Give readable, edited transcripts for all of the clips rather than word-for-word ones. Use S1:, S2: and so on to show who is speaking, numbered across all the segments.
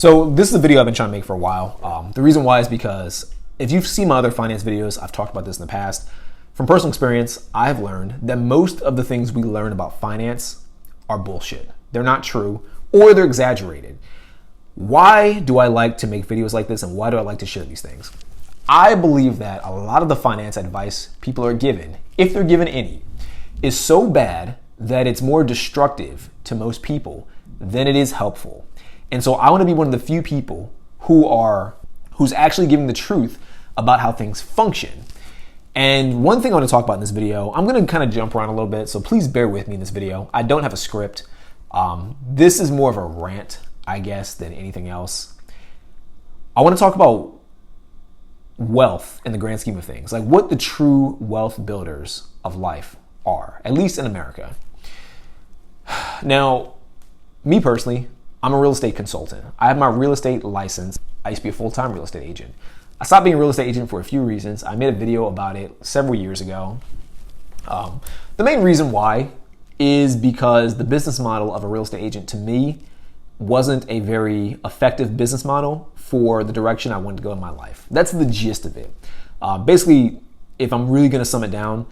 S1: So this is a video I've been trying to make for a while. The reason why is because if you've seen my other finance videos, I've talked about this in the past. From personal experience, I've learned that most of the things we learn about finance are bullshit. They're not true or they're exaggerated. Why do I like to make videos like this and why do I like to share these things? I believe that a lot of the finance advice people are given, if they're given any, is so bad that it's more destructive to most people than it is helpful. And so I want to be one of the few people who's actually giving the truth about how things function. And one thing I want to talk about in this video, I'm going to kind of jump around a little bit, so please bear with me in this video. I don't have a script. This is more of a rant, I guess, than anything else. I want to talk about wealth in the grand scheme of things, like what the true wealth builders of life are, at least in America. Now, me personally, I'm a real estate consultant. I have my real estate license. I used to be a full-time real estate agent. I stopped being a real estate agent for a few reasons. I made a video about it several years ago. The main reason why is because the business model of a real estate agent to me wasn't a very effective business model for the direction I wanted to go in my life. That's the gist of it. Basically, if I'm really going to sum it down,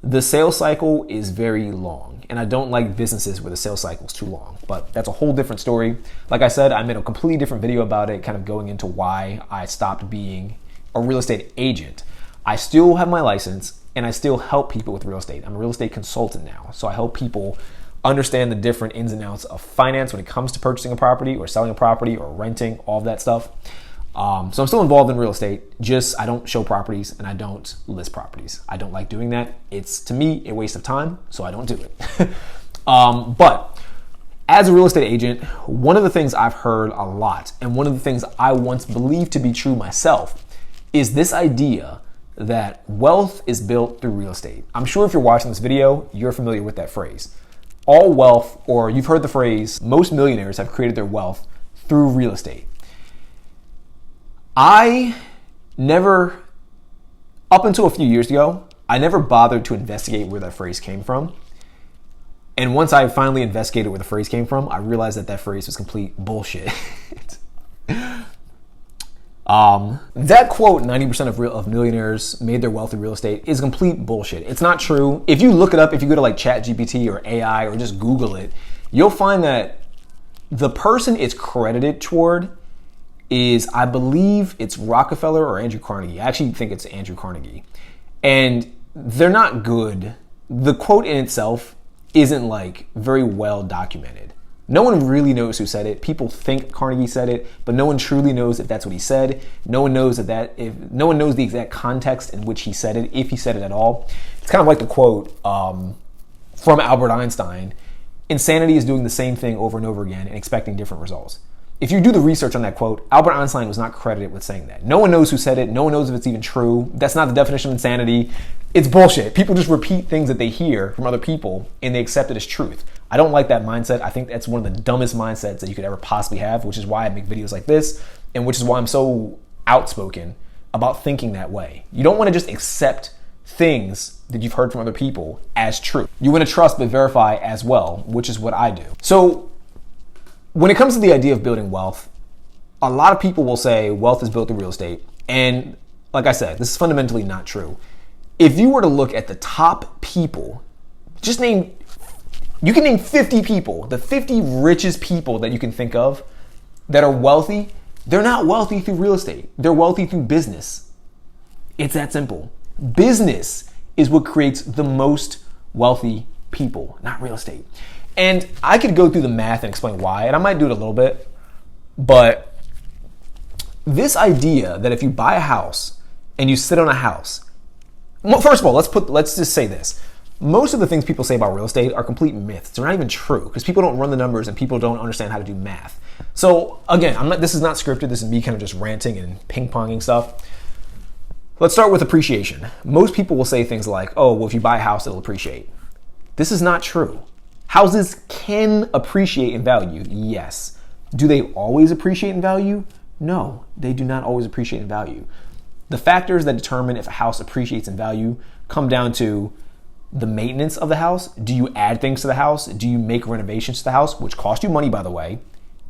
S1: the sales cycle is very long, and I don't like businesses where the sales cycle is too long, but that's a whole different story. Like I said, I made a completely different video about it, kind of going into why I stopped being a real estate agent. I still have my license, and I still help people with real estate. I'm a real estate consultant now, so I help people understand the different ins and outs of finance when it comes to purchasing a property or selling a property or renting, all of that stuff. So I'm still involved in real estate, just I don't show properties and I don't list properties. I don't like doing that. It's, to me, a waste of time, so I don't do it. But as a real estate agent, one of the things I've heard a lot, and one of the things I once believed to be true myself, is this idea that wealth is built through real estate. I'm sure if you're watching this video, you're familiar with that phrase. All wealth, or you've heard the phrase, most millionaires have created their wealth through real estate. I never, up until a few years ago, I never bothered to investigate where that phrase came from. And once I finally investigated where the phrase came from, I realized that that phrase was complete bullshit. That quote, 90% of millionaires made their wealth in real estate, is complete bullshit. It's not true. If you look it up, if you go to like ChatGPT or AI or just Google it, you'll find that the person it's credited toward is, I believe it's Rockefeller or Andrew Carnegie. I actually think it's Andrew Carnegie. And they're not good. The quote in itself isn't like very well documented. No one really knows who said it. People think Carnegie said it, but no one truly knows if that's what he said. No one knows no one knows the exact context in which he said it, if he said it at all. It's kind of like the quote from Albert Einstein: insanity is doing the same thing over and over again and expecting different results. If you do the research on that quote, Albert Einstein was not credited with saying that. No one knows who said it. No one knows if it's even true. That's not the definition of insanity. It's bullshit. People just repeat things that they hear from other people and they accept it as truth. I don't like that mindset. I think that's one of the dumbest mindsets that you could ever possibly have, which is why I make videos like this and which is why I'm so outspoken about thinking that way. You don't want to just accept things that you've heard from other people as true. You want to trust but verify as well, which is what I do. So when it comes to the idea of building wealth, a lot of people will say wealth is built through real estate. And like I said, this is fundamentally not true. If you were to look at the top people, you can name 50 people, the 50 richest people that you can think of that are wealthy. They're not wealthy through real estate. They're wealthy through business. It's that simple. Business is what creates the most wealthy people, not real estate. And I could go through the math and explain why, and I might do it a little bit, but this idea that if you buy a house and you sit on a house, well, first of all, let's just say this. Most of the things people say about real estate are complete myths. They're not even true because people don't run the numbers and people don't understand how to do math. So again, this is not scripted. This is me kind of just ranting and ping-ponging stuff. Let's start with appreciation. Most people will say things like, oh, well, if you buy a house, it'll appreciate. This is not true. Houses can appreciate in value, yes. Do they always appreciate in value? No, they do not always appreciate in value. The factors that determine if a house appreciates in value come down to the maintenance of the house. Do you add things to the house? Do you make renovations to the house, which cost you money, by the way?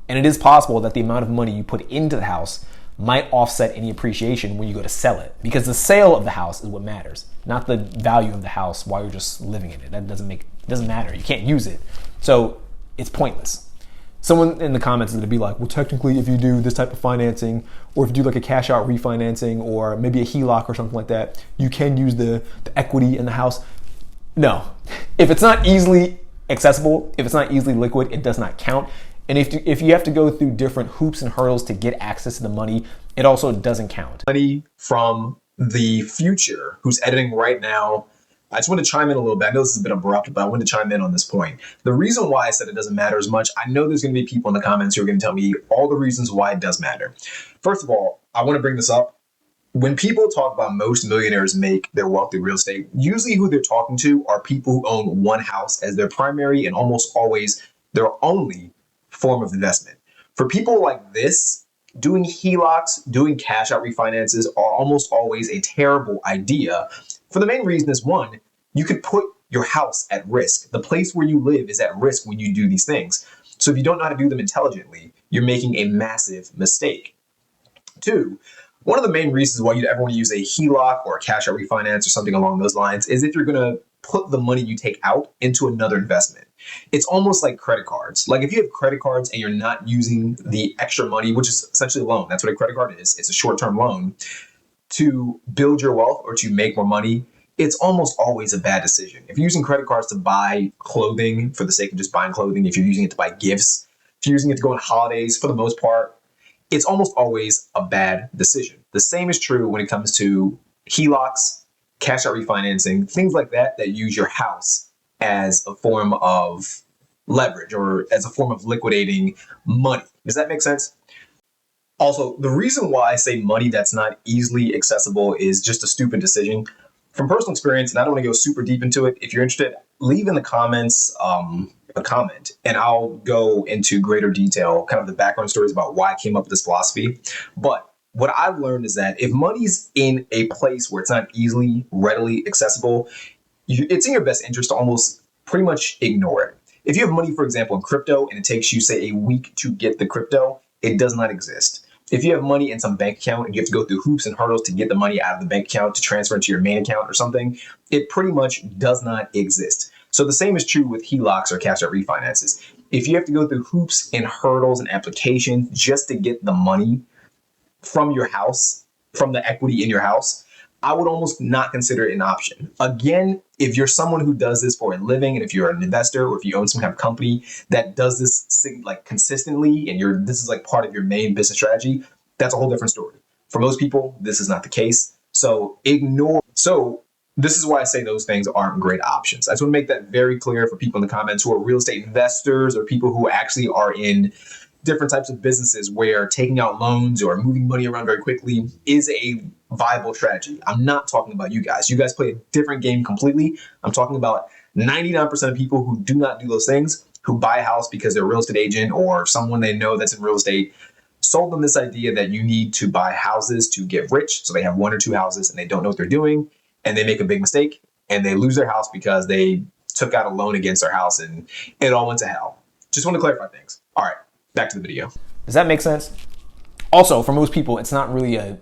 S1: And it is possible that the amount of money you put into the house might offset any appreciation when you go to sell it, because the sale of the house is what matters, not the value of the house while you're just living in it. That doesn't matter. You can't use it. So it's pointless. Someone in the comments is going to be like, well, technically, if you do this type of financing, or if you do like a cash out refinancing, or maybe a HELOC or something like that, you can use the equity in the house. No. If it's not easily accessible, if it's not easily liquid, it does not count. And if you have to go through different hoops and hurdles to get access to the money, it also doesn't count.
S2: Money from the future who's editing right now. I just want to chime in a little bit. I know this is a bit abrupt, but I want to chime in on this point. The reason why I said it doesn't matter as much, I know there's going to be people in the comments who are going to tell me all the reasons why it does matter. First of all, I want to bring this up. When people talk about most millionaires make their wealth through real estate, usually who they're talking to are people who own one house as their primary and almost always their only form of investment. For people like this, doing HELOCs, doing cash out refinances are almost always a terrible idea. For the main reason is, one, you could put your house at risk. The place where you live is at risk when you do these things. So if you don't know how to do them intelligently, you're making a massive mistake. Two, one of the main reasons why you'd ever want to use a HELOC or a cash out refinance or something along those lines is if you're going to put the money you take out into another investment. It's almost like credit cards. Like if you have credit cards and you're not using the extra money, which is essentially a loan, that's what a credit card is. It's a short-term loan to build your wealth or to make more money. It's almost always a bad decision. If you're using credit cards to buy clothing for the sake of just buying clothing, if you're using it to buy gifts, if you're using it to go on holidays, for the most part, it's almost always a bad decision. The same is true when it comes to HELOCs, cash out refinancing, things like that use your house as a form of leverage or as a form of liquidating money. Does that make sense? Also, the reason why I say money that's not easily accessible is just a stupid decision. From personal experience, and I don't want to go super deep into it, if you're interested, leave in the comments a comment, and I'll go into greater detail, kind of the background stories about why I came up with this philosophy. But what I've learned is that if money's in a place where it's not easily, readily accessible, it's in your best interest to almost pretty much ignore it. If you have money, for example, in crypto, and it takes you, say, a week to get the crypto, it does not exist. If you have money in some bank account and you have to go through hoops and hurdles to get the money out of the bank account to transfer into your main account or something, it pretty much does not exist. So the same is true with HELOCs or cash out refinances. If you have to go through hoops and hurdles and applications just to get the money from your house, from the equity in your house, I would almost not consider it an option. Again, if you're someone who does this for a living, and if you're an investor or if you own some kind of company that does this like consistently, and this is like part of your main business strategy, that's a whole different story. For most people, this is not the case. So this is why I say those things aren't great options. I just want to make that very clear for people in the comments who are real estate investors or people who actually are in different types of businesses where taking out loans or moving money around very quickly is a viable strategy. I'm not talking about you guys. You guys play a different game completely. I'm talking about 99% of people who do not do those things, who buy a house because they're a real estate agent or someone they know that's in real estate sold them this idea that you need to buy houses to get rich. So they have one or two houses and they don't know what they're doing, and they make a big mistake and they lose their house because they took out a loan against their house and it all went to hell. Just want to clarify things. All right. Back to the video.
S1: Does that make sense? Also, for most people, it's not really a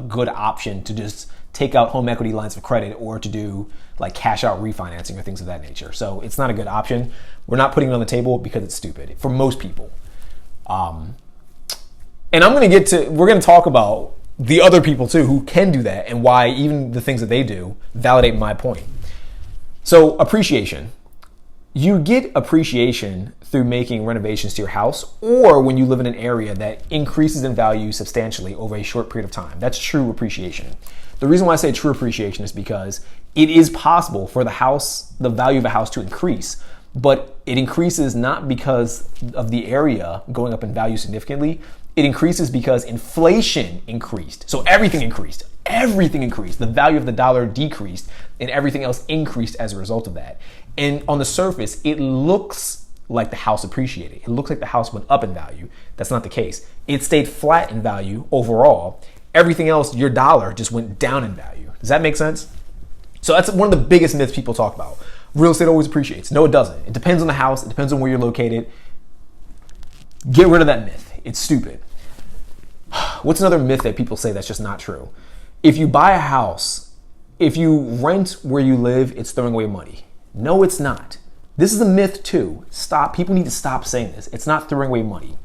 S1: good option to just take out home equity lines of credit or to do like cash out refinancing or things of that nature. So it's not a good option. We're not putting it on the table because it's stupid for most people. And we're going to talk about the other people too who can do that and why even the things that they do validate my point. So appreciation. You get appreciation through making renovations to your house or when you live in an area that increases in value substantially over a short period of time. That's true appreciation. The reason why I say true appreciation is because it is possible for the value of a house to increase, but it increases not because of the area going up in value significantly. It increases because inflation increased. So everything increased. The value of the dollar decreased and everything else increased as a result of that. And on the surface, it looks like the house appreciated. It looks like the house went up in value. That's not the case. It stayed flat in value overall. Everything else, your dollar just went down in value. Does that make sense? So that's one of the biggest myths people talk about. Real estate always appreciates. No, it doesn't. It depends on the house. It depends on where you're located. Get rid of that myth. It's stupid. What's another myth that people say that's just not true? If you buy a house, if you rent where you live, it's throwing away money. No, it's not. This is a myth too. Stop. People need to stop saying this. It's not throwing away money.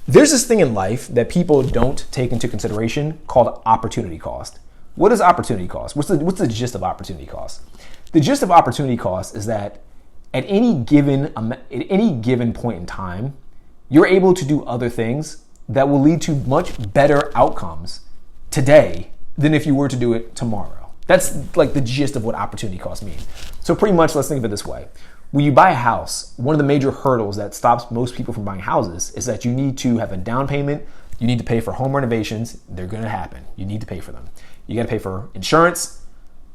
S1: There's this thing in life that people don't take into consideration called opportunity cost. What is opportunity cost? What's the gist of opportunity cost? The gist of opportunity cost is that at any given point in time, you're able to do other things that will lead to much better outcomes today than if you were to do it tomorrow. That's like the gist of what opportunity cost means. So pretty much, let's think of it this way. When you buy a house, one of the major hurdles that stops most people from buying houses is that you need to have a down payment. You need to pay for home renovations. They're going to happen. You need to pay for them. You got to pay for insurance,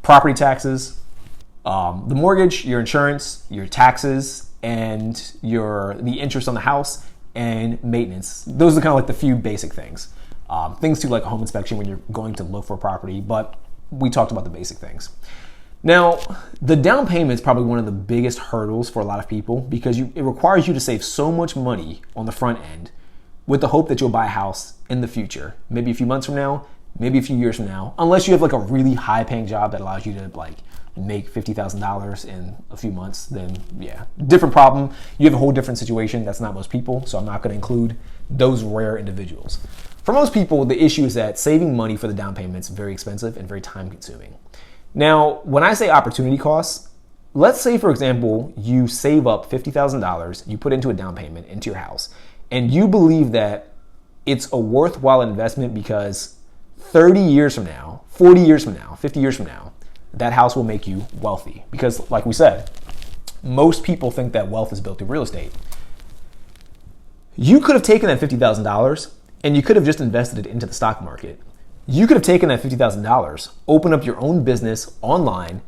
S1: property taxes, the mortgage, your insurance, your taxes, and the interest on the house and maintenance. Those are kind of like the few basic things. Things too, like a home inspection when you're going to look for a property, but we talked about the basic things. Now, the down payment is probably one of the biggest hurdles for a lot of people because it requires you to save so much money on the front end with the hope that you'll buy a house in the future, maybe a few months from now, maybe a few years from now, unless you have like a really high paying job that allows you to like make $50,000 in a few months, then yeah, different problem. You have a whole different situation. That's not most people, so I'm not going to include those rare individuals. For most people, the issue is that saving money for the down payment is very expensive and very time consuming. Now, when I say opportunity costs, let's say, for example, you save up $50,000, you put into a down payment into your house, and you believe that it's a worthwhile investment because 30 years from now, 40 years from now, 50 years from now, that house will make you wealthy. Because like we said, most people think that wealth is built through real estate. You could have taken that $50,000 and you could have just invested it into the stock market. You could have taken that $50,000, opened up your own business online,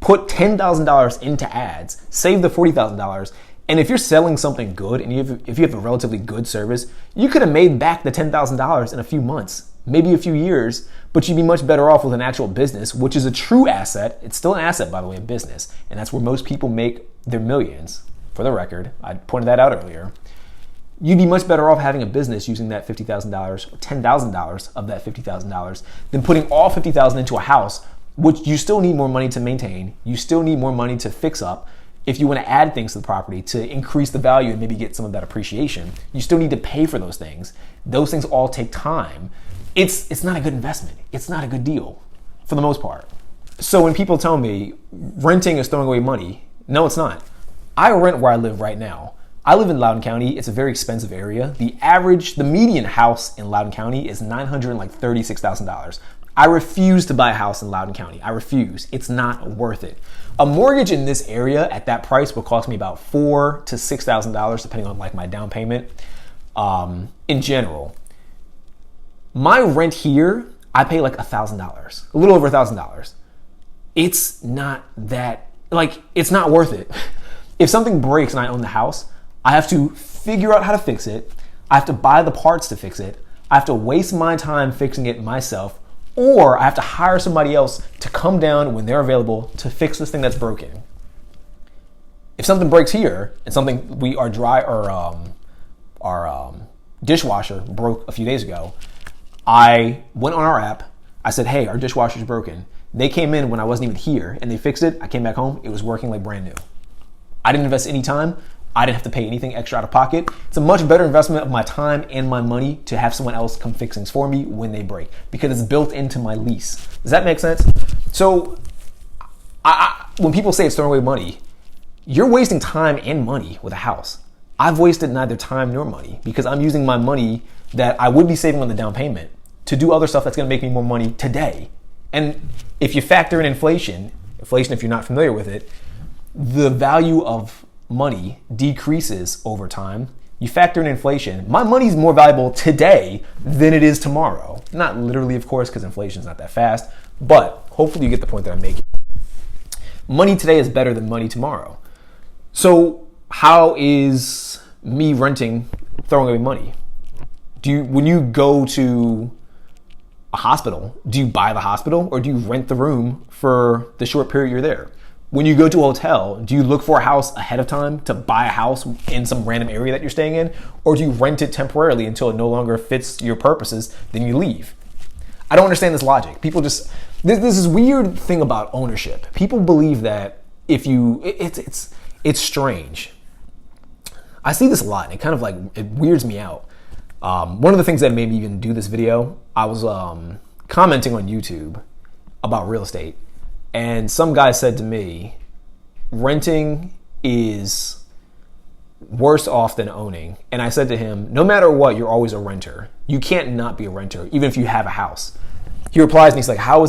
S1: put $10,000 into ads, save the $40,000, and if you're selling something good and if you have a relatively good service, you could have made back the $10,000 in a few months, maybe a few years, but you'd be much better off with an actual business, which is a true asset. It's still an asset, by the way, a business, and that's where most people make their millions. For the record, I pointed that out earlier. You'd be much better off having a business using that $50,000 or $10,000 of that $50,000 than putting all $50,000 into a house, which you still need more money to maintain. You still need more money to fix up. If you want to add things to the property to increase the value and maybe get some of that appreciation, you still need to pay for those things. Those things all take time. It's not a good investment. It's not a good deal for the most part. So when people tell me renting is throwing away money, no, it's not. I rent where I live right now. I live in Loudoun County. It's a very expensive area. The median house in Loudoun County is $936,000. I refuse to buy a house in Loudoun County. I refuse. It's not worth it. A mortgage in this area at that price will cost me about $4,000 to $6,000, depending on like my down payment. In general, my rent here, I pay like $1,000, a little over $1,000. It's not that it's not worth it. If something breaks and I own the house, I have to figure out how to fix it. I have to buy the parts to fix it. I have to waste my time fixing it myself, or I have to hire somebody else to come down when they're available to fix this thing that's broken. If something breaks here and our dishwasher broke a few days ago, I went on our app. I said, hey, our dishwasher's broken. They came in when I wasn't even here and they fixed it. I came back home. It was working like brand new. I didn't invest any time. I didn't have to pay anything extra out of pocket. It's a much better investment of my time and my money to have someone else come fix things for me when they break because it's built into my lease. Does that make sense? So when people say it's throwing away money, you're wasting time and money with a house. I've wasted neither time nor money because I'm using my money that I would be saving on the down payment to do other stuff that's going to make me more money today. And if you factor in inflation, if you're not familiar with it, the value of money decreases over time. You factor in inflation. My money's more valuable today than it is tomorrow. Not literally, of course, because inflation's not that fast, but hopefully you get the point that I'm making. Money today is better than money tomorrow. So how is me renting throwing away money? When you go to a hospital, do you buy the hospital or do you rent the room for the short period you're there? When you go to a hotel, do you look for a house ahead of time to buy a house in some random area that you're staying in? Or do you rent it temporarily until it no longer fits your purposes, then you leave? I don't understand this logic. People just, this is weird thing about ownership. People believe that if you, it's strange. I see this a lot and it kind of like, it weirds me out. One of the things that made me even do this video, I was commenting on YouTube about real estate. And some guy said to me, renting is worse off than owning. And I said to him, no matter what, you're always a renter. You can't not be a renter, even if you have a house. He replies and he's like, how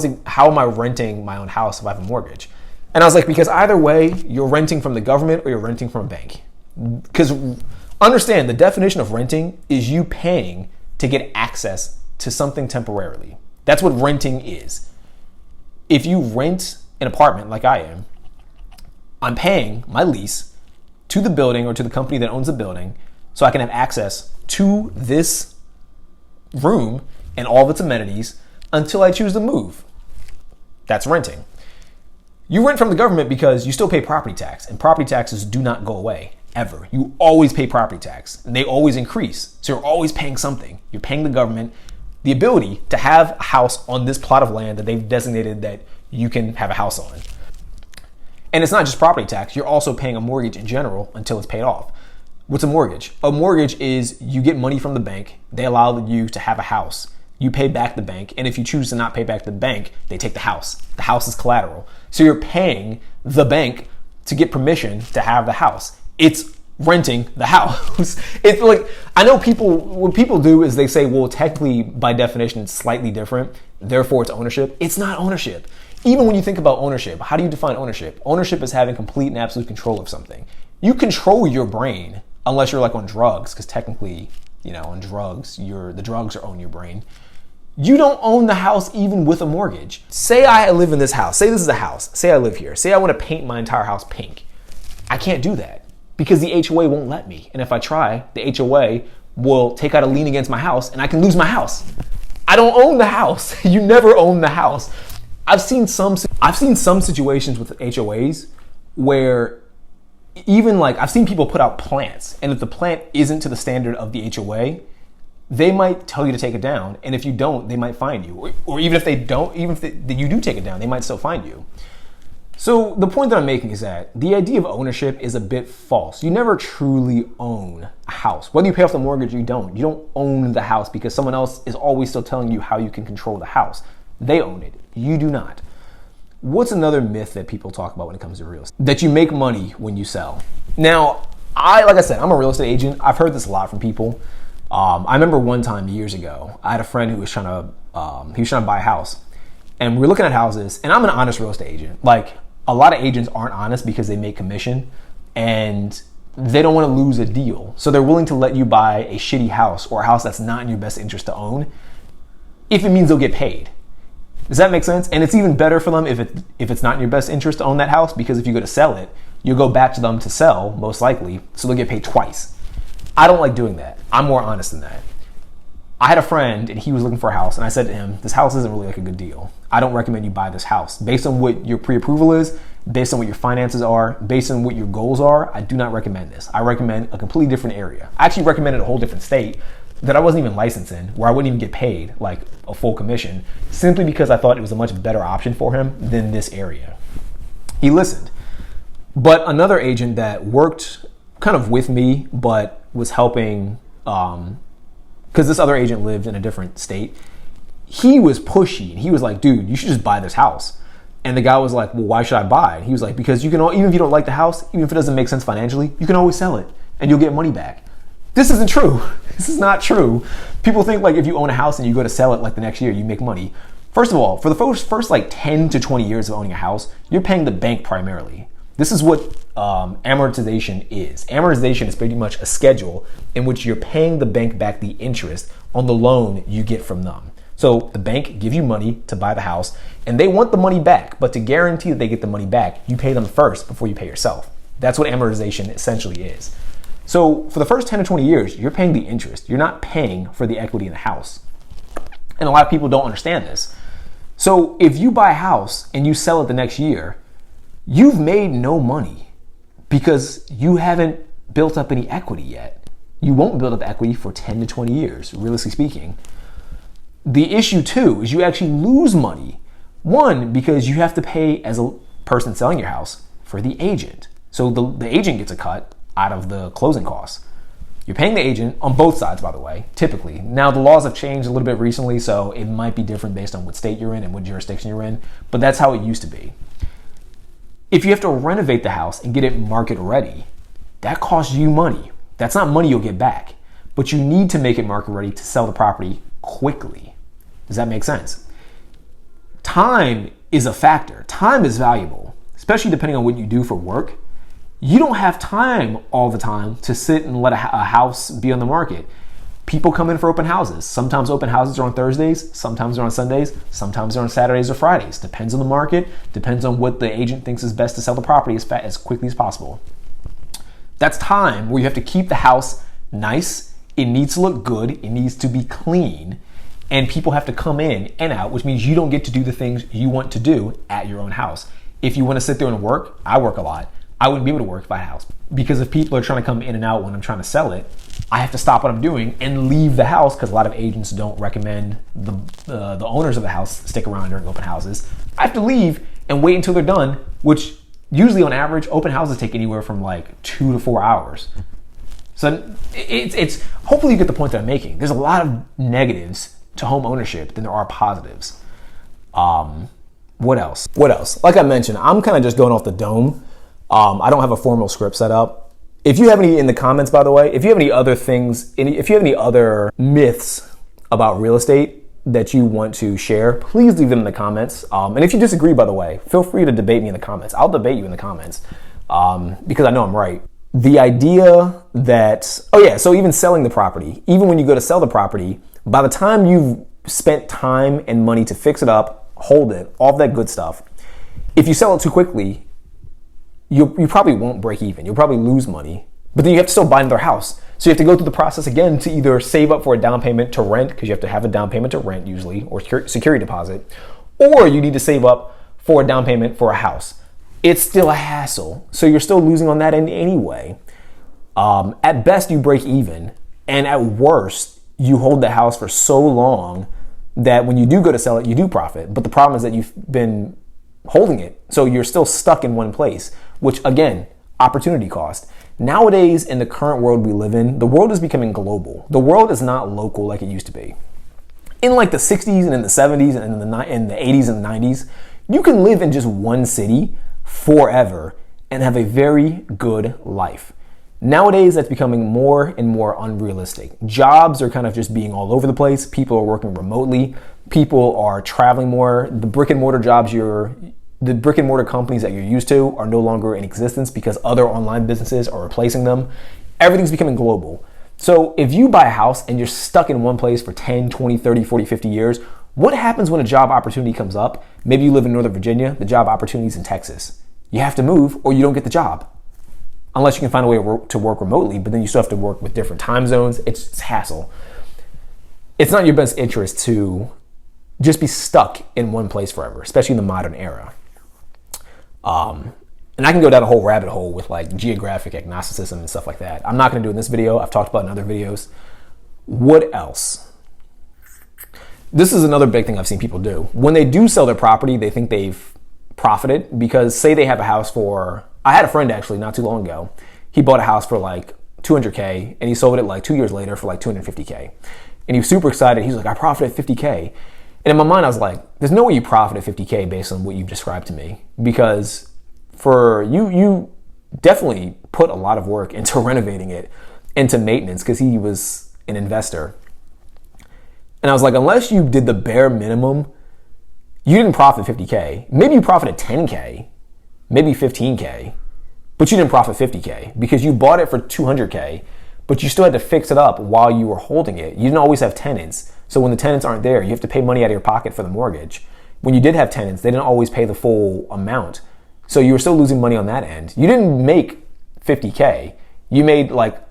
S1: am I renting my own house if I have a mortgage? And I was like, because either way, you're renting from the government or you're renting from a bank. Because understand, the definition of renting is you paying to get access to something temporarily. That's what renting is. If you rent an apartment like I am, I'm paying my lease to the building or to the company that owns the building so I can have access to this room and all of its amenities until I choose to move. That's renting. You rent from the government because you still pay property tax, and property taxes do not go away ever. You always pay property tax and they always increase. So you're always paying something. You're paying the government the ability to have a house on this plot of land that they've designated that you can have a house on. And it's not just property tax, you're also paying a mortgage in general until it's paid off. What's a mortgage? A mortgage is you get money from the bank, they allow you to have a house. You pay back the bank, and if you choose to not pay back the bank, they take the house. The house is collateral. So you're paying the bank to get permission to have the house. It's renting the house. It's like, I know what people do is they say, well, technically by definition, it's slightly different. Therefore it's ownership. It's not ownership. Even when you think about ownership, how do you define ownership? Ownership is having complete and absolute control of something. You control your brain unless you're like on drugs, because technically, on drugs, the drugs are own your brain. You don't own the house even with a mortgage. Say I live in this house. Say this is a house. Say I live here. Say I want to paint my entire house pink. I can't do that because the HOA won't let me. And if I try, the HOA will take out a lien against my house and I can lose my house. I don't own the house. You never own the house. I've seen some situations with HOAs where even like I've seen people put out plants, and if the plant isn't to the standard of the HOA, they might tell you to take it down, and if you don't, they might fine you. Or even if they don't, you do take it down, they might still fine you. So the point that I'm making is that the idea of ownership is a bit false. You never truly own a house. Whether you pay off the mortgage or you don't own the house because someone else is always still telling you how you can control the house. They own it. You do not. What's another myth that people talk about when it comes to real estate? That you make money when you sell. Now, like I said, I'm a real estate agent. I've heard this a lot from people. I remember one time years ago, I had a friend who was trying to buy a house, and we were looking at houses, and I'm an honest real estate agent. Like, a lot of agents aren't honest because they make commission and they don't want to lose a deal. So they're willing to let you buy a shitty house or a house that's not in your best interest to own if it means they'll get paid. Does that make sense? And it's even better for them if it's not in your best interest to own that house, because if you go to sell it, you'll go back to them to sell, most likely, so they'll get paid twice. I don't like doing that. I'm more honest than that. I had a friend and he was looking for a house, and I said to him, this house isn't really like a good deal. I don't recommend you buy this house. Based on what your pre-approval is, based on what your finances are, based on what your goals are, I do not recommend this. I recommend a completely different area. I actually recommended a whole different state that I wasn't even licensed in, where I wouldn't even get paid like a full commission, simply because I thought it was a much better option for him than this area. He listened. But another agent that worked kind of with me, but was helping, because this other agent lived in a different state, he was pushy. He was like, dude, you should just buy this house. And the guy was like, well, why should I buy it? He was like, because you can, even if you don't like the house, even if it doesn't make sense financially, you can always sell it and you'll get money back. This isn't true. This is not true. People think like if you own a house and you go to sell it like the next year, you make money. First of all, for the first like 10 to 20 years of owning a house, you're paying the bank primarily. This is what amortization is. Amortization is pretty much a schedule in which you're paying the bank back the interest on the loan you get from them. So the bank gives you money to buy the house and they want the money back, but to guarantee that they get the money back, you pay them first before you pay yourself. That's what amortization essentially is. So for the first 10 to 20 years, you're paying the interest. You're not paying for the equity in the house. And a lot of people don't understand this. So if you buy a house and you sell it the next year, you've made no money because you haven't built up any equity yet. You won't build up equity for 10 to 20 years, realistically speaking. The issue too is you actually lose money. One, because you have to pay, as a person selling your house, for the agent. So the agent gets a cut out of the closing costs. You're paying the agent on both sides, by the way, typically. Now, the laws have changed a little bit recently, so it might be different based on what state you're in and what jurisdiction you're in, but that's how it used to be. If you have to renovate the house and get it market ready, that costs you money. That's not money you'll get back, but you need to make it market ready to sell the property quickly. Does that make sense? Time is a factor. Time is valuable, especially depending on what you do for work. You don't have time all the time to sit and let a house be on the market. People come in for open houses. Sometimes open houses are on Thursdays, sometimes they're on Sundays, sometimes they're on Saturdays or Fridays. Depends on the market, depends on what the agent thinks is best to sell the property as quickly as possible. That's time where you have to keep the house nice. It needs to look good. It needs to be clean. And people have to come in and out, which means you don't get to do the things you want to do at your own house. If you want to sit there and work, I work a lot. I wouldn't be able to work if I had a house. Because if people are trying to come in and out when I'm trying to sell it, I have to stop what I'm doing and leave the house, because a lot of agents don't recommend the owners of the house stick around during open houses. I have to leave and wait until they're done, which usually on average, open houses take anywhere from like 2 to 4 hours. So it's hopefully you get the point that I'm making. There's a lot of negatives to home ownership than there are positives. What else? Like I mentioned, I'm kind of just going off the dome. I don't have a formal script set up. If you have any in the comments, by the way, if you have any other things, if you have any other myths about real estate that you want to share, please leave them in the comments. And if you disagree, by the way, feel free to debate me in the comments. I'll debate you in the comments because I know I'm right. The idea that, so even selling the property, even when you go to sell the property, by the time you've spent time and money to fix it up, hold it, all that good stuff, if you sell it too quickly, you probably won't break even. You'll probably lose money, but then you have to still buy another house. So you have to go through the process again to either save up for a down payment to rent, because you have to have a down payment to rent usually, or security deposit, or you need to save up for a down payment for a house. It's still a hassle. So you're still losing on that end anyway. At best, you break even. And at worst, you hold the house for so long that when you do go to sell it, you do profit. But the problem is that you've been holding it. So you're still stuck in one place, which again, opportunity cost. Nowadays, in the current world we live in, the world is becoming global. The world is not local like it used to be. In like the 60s and in the 70s and in the 80s and the 90s, you can live in just one city forever and have a very good life. Nowadays, that's becoming more and more unrealistic. Jobs are kind of just being all over the place. People are working remotely. People are traveling more. The brick and mortar companies that you're used to are no longer in existence because other online businesses are replacing them. Everything's becoming global. So if you buy a house and you're stuck in one place for 10, 20, 30, 40, 50 years, what happens when a job opportunity comes up? Maybe you live in Northern Virginia, the job opportunity is in Texas. You have to move or you don't get the job. Unless you can find a way to work remotely, but then you still have to work with different time zones. It's hassle. It's not in your best interest to just be stuck in one place forever, especially in the modern era. And I can go down a whole rabbit hole with like geographic agnosticism and stuff like that. I'm not going to do it in this video. I've talked about it in other videos. What else? This is another big thing I've seen people do. When they do sell their property, they think they've profited because say they have a house for, I had a friend actually not too long ago. He bought a house for like $200K and he sold it like 2 years later for like $250K. And he was super excited. He's like, I profited $50K. And in my mind, I was like, there's no way you profited $50K based on what you've described to me, because for you definitely put a lot of work into renovating it, into maintenance, because he was an investor. And I was like, unless you did the bare minimum, you didn't profit $50K. Maybe you profited $10K, maybe $15K, but you didn't profit $50K because you bought it for $200K, but you still had to fix it up while you were holding it. You didn't always have tenants. So when the tenants aren't there, you have to pay money out of your pocket for the mortgage. When you did have tenants, they didn't always pay the full amount. So you were still losing money on that end. You didn't make $50K. You made like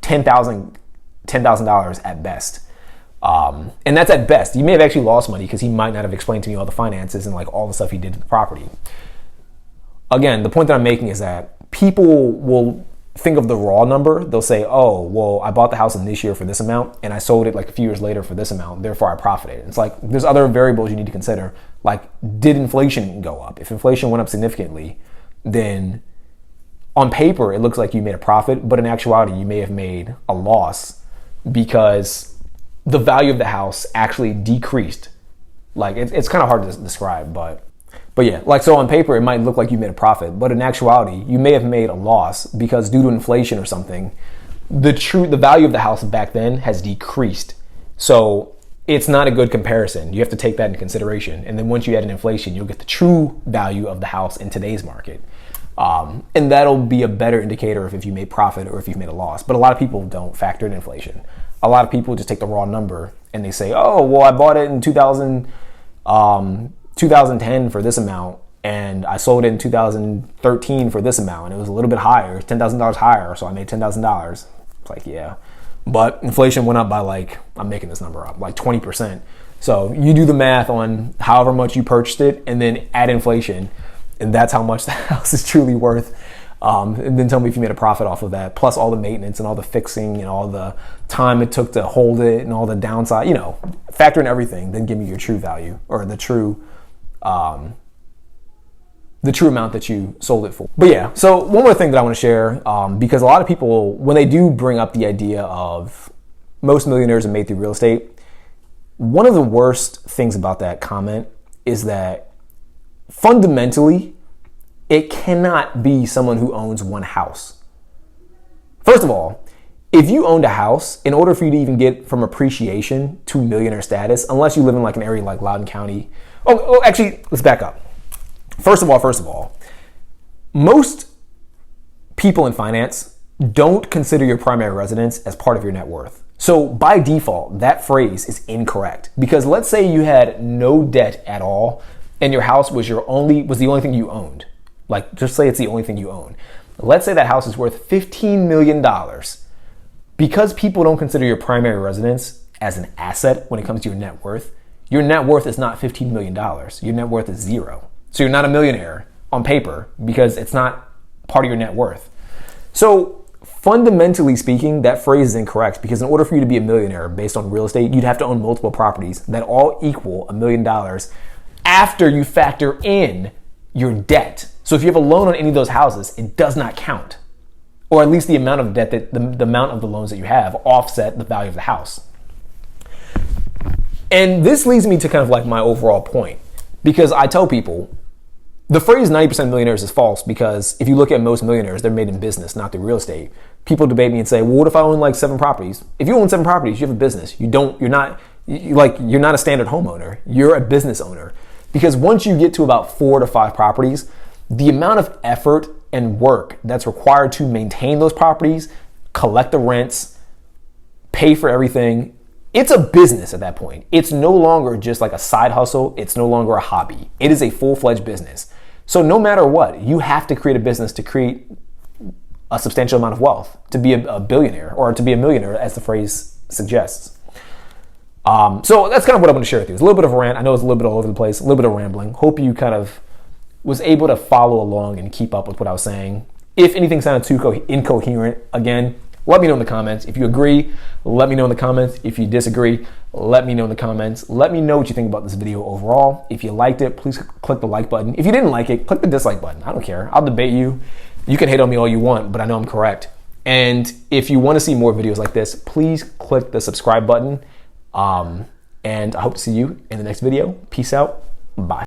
S1: $10,000 at best. And that's at best. You may have actually lost money because he might not have explained to me all the finances and like all the stuff he did to the property. again, the point that I'm making is that people will think of the raw number. They'll say, oh, well, I bought the house in this year for this amount and I sold it like a few years later for this amount, therefore I profited. It's like there's other variables you need to consider. Like, did inflation go up? If inflation went up significantly, then on paper it looks like you made a profit, but in actuality you may have made a loss because the value of the house actually decreased. Like, it's kind of hard to describe, but yeah, like, so on paper, it might look like you made a profit, but in actuality, you may have made a loss because due to inflation or something, the value of the house back then has decreased. So it's not a good comparison. You have to take that into consideration. And then once you add in inflation, you'll get the true value of the house in today's market. And that'll be a better indicator of if you made profit or if you've made a loss. But a lot of people don't factor in inflation. A lot of people just take the raw number and they say, oh, well, I bought it in 2010 for this amount and I sold it in 2013 for this amount and it was a little bit higher, $10,000 higher, so I made $10,000. It's like, yeah, but inflation went up by, like, I'm making this number up, like 20%. So you do the math on however much you purchased it and then add inflation, and that's how much the house is truly worth. And then tell me if you made a profit off of that, plus all the maintenance and all the fixing and all the time it took to hold it and all the downside, factor in everything, then give me your true value or the true amount that you sold it for. But yeah, so one more thing that I want to share, because a lot of people, when they do bring up the idea of most millionaires are made through real estate, one of the worst things about that comment is that fundamentally, it cannot be someone who owns one house. First of all, if you owned a house, in order for you to even get from appreciation to millionaire status, unless you live in like an area like Loudoun County. Oh, actually, let's back up. First of all, most people in finance don't consider your primary residence as part of your net worth. So by default, that phrase is incorrect, because let's say you had no debt at all and your house was the only thing you owned. Like, just say it's the only thing you own. Let's say that house is worth $15 million. Because people don't consider your primary residence as an asset when it comes to your net worth is not $15 million. Your net worth is zero. So you're not a millionaire on paper because it's not part of your net worth. So fundamentally speaking, that phrase is incorrect, because in order for you to be a millionaire based on real estate, you'd have to own multiple properties that all equal $1 million after you factor in your debt. So if you have a loan on any of those houses, it does not count. Or at least the amount of debt that the amount of the loans that you have offset the value of the house. And this leads me to kind of like my overall point, because I tell people the phrase 90% millionaires is false, because if you look at most millionaires, they're made in business, not through real estate. People debate me and say, well, what if I own like 7 properties? If you own 7 properties, you have a business. You're not a standard homeowner. You're a business owner. Because once you get to about 4 to 5 properties, the amount of effort and work that's required to maintain those properties, collect the rents, pay for everything, it's a business at that point. It's no longer just like a side hustle. It's no longer a hobby. It is a full-fledged business. So no matter what, you have to create a business to create a substantial amount of wealth, to be a billionaire, or to be a millionaire, as the phrase suggests. So that's kind of what I want to share with you. It's a little bit of a rant. I know it's a little bit all over the place, a little bit of rambling. Hope you kind of was able to follow along and keep up with what I was saying. If anything sounded too incoherent, again, let me know in the comments. If you agree, let me know in the comments. If you disagree, let me know in the comments. Let me know what you think about this video overall. If you liked it, please click the like button. If you didn't like it, click the dislike button. I don't care. I'll debate you. You can hate on me all you want, but I know I'm correct. And if you want to see more videos like this, please click the subscribe button. And I hope to see you in the next video. Peace out. Bye.